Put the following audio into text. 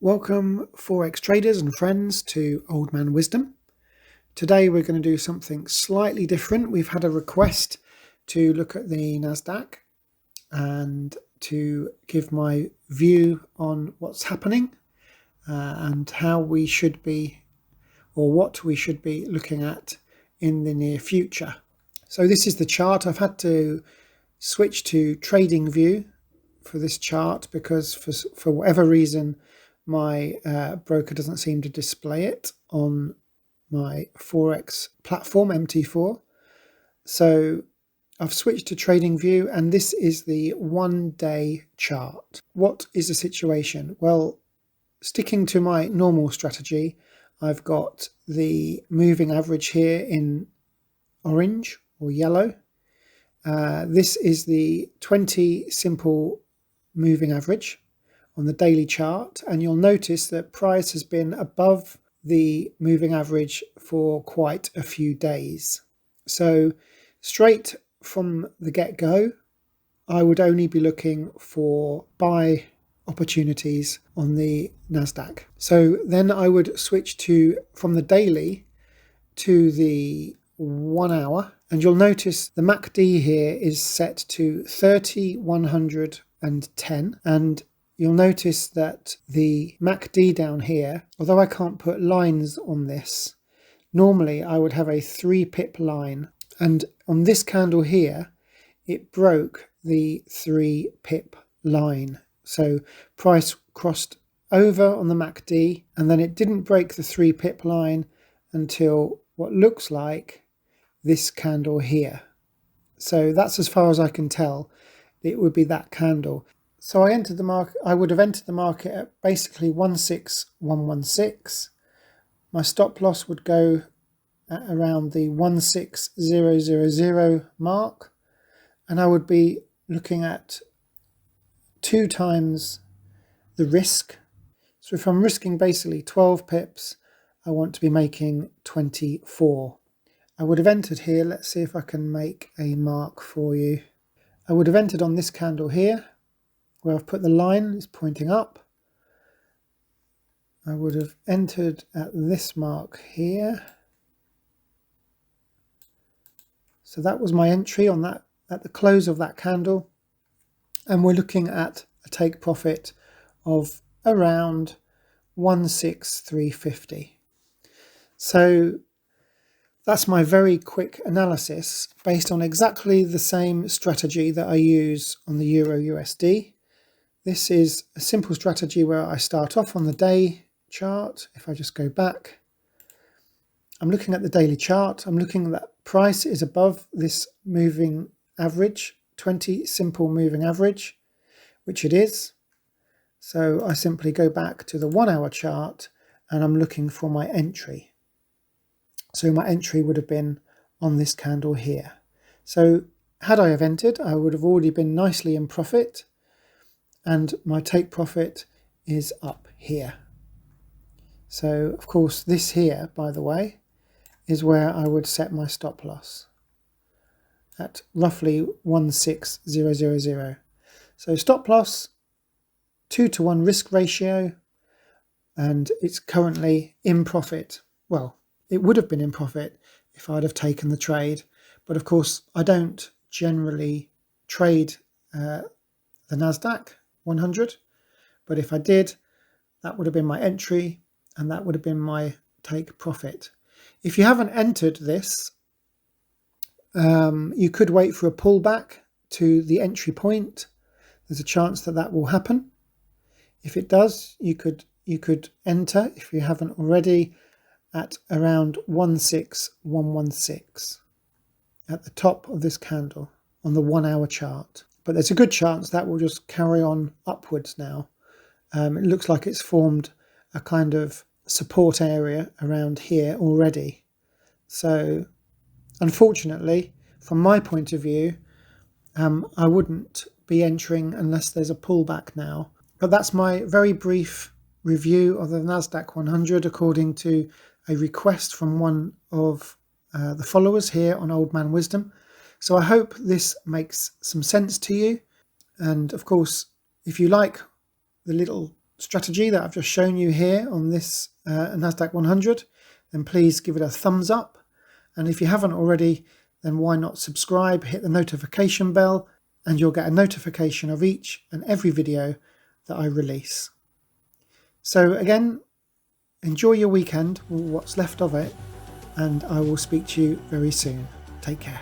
Welcome Forex traders and friends to Old Man Wisdom. Today we're going to do something slightly different. We've had a request to look at the Nasdaq and to give my view on what's happening and how we should be, or what we should be looking at in the near future. So this is the chart. I've had to switch to trading view for this chart because for whatever reason my broker doesn't seem to display it on my Forex platform, MT4. So I've switched to trading view, and this is the 1 day chart. What is the situation? Well, sticking to my normal strategy, I've got the moving average here in orange or yellow. This is the 20 simple moving average on the daily chart, and you'll notice that price has been above the moving average for quite a few days. So straight from the get-go, I would only be looking for buy opportunities on the Nasdaq. So then I would switch from the daily to the 1 hour, and you'll notice the MACD here is set to 30, 110, and you'll notice that the MACD down here, although I can't put lines on this, normally I would have a 3 pip line, and on this candle here it broke the 3 pip line. So price crossed over on the MACD, and then it didn't break the 3 pip line until what looks like this candle here. So that's as far as I can tell. It would be that candle. So I entered the market. I would have entered the market at basically 16116. My stop loss would go at around the 16000 mark, and I would be looking at 2 times the risk. So if I'm risking basically 12 pips, I want to be making 24. I would have entered here. Let's see if I can make a mark for you. I would have entered on this candle here, where I've put the line is pointing up. I would have entered at this mark here. So that was my entry on that at the close of that candle, and we're looking at a take profit of around 16350. So that's my very quick analysis based on exactly the same strategy that I use on the Euro USD. This is a simple strategy where I start off on the day chart. If I just go back, I'm looking at the daily chart. I'm looking at that price is above this moving average, 20 simple moving average, which it is. So I simply go back to the 1 hour chart and I'm looking for my entry. So my entry would have been on this candle here. So had I have entered, I would have already been nicely in profit, and my take profit is up here. So of course this here, by the way, is where I would set my stop loss at roughly 16000. So stop loss 2-to-1 risk ratio, and it's currently in profit. Well, it would have been in profit if I'd have taken the trade, but of course I don't generally trade the Nasdaq 100, but if I did, that would have been my entry and that would have been my take profit. If you haven't entered this, you could wait for a pullback to the entry point. There's a chance that that will happen. If it does, you could enter, if you haven't already, at around 16116 at the top of this candle on the 1 hour chart. But there's a good chance that will just carry on upwards now. It looks like it's formed a kind of support area around here already. So unfortunately, from my point of view, I wouldn't be entering unless there's a pullback now. But that's my very brief review of the Nasdaq 100 according to a request from one of the followers here on Old Man Wisdom. So I hope this makes some sense to you. And of course, if you like the little strategy that I've just shown you here on this Nasdaq 100, then please give it a thumbs up. And if you haven't already, then why not subscribe, hit the notification bell, and you'll get a notification of each and every video that I release. So again, enjoy your weekend, or what's left of it, and I will speak to you very soon. Take care.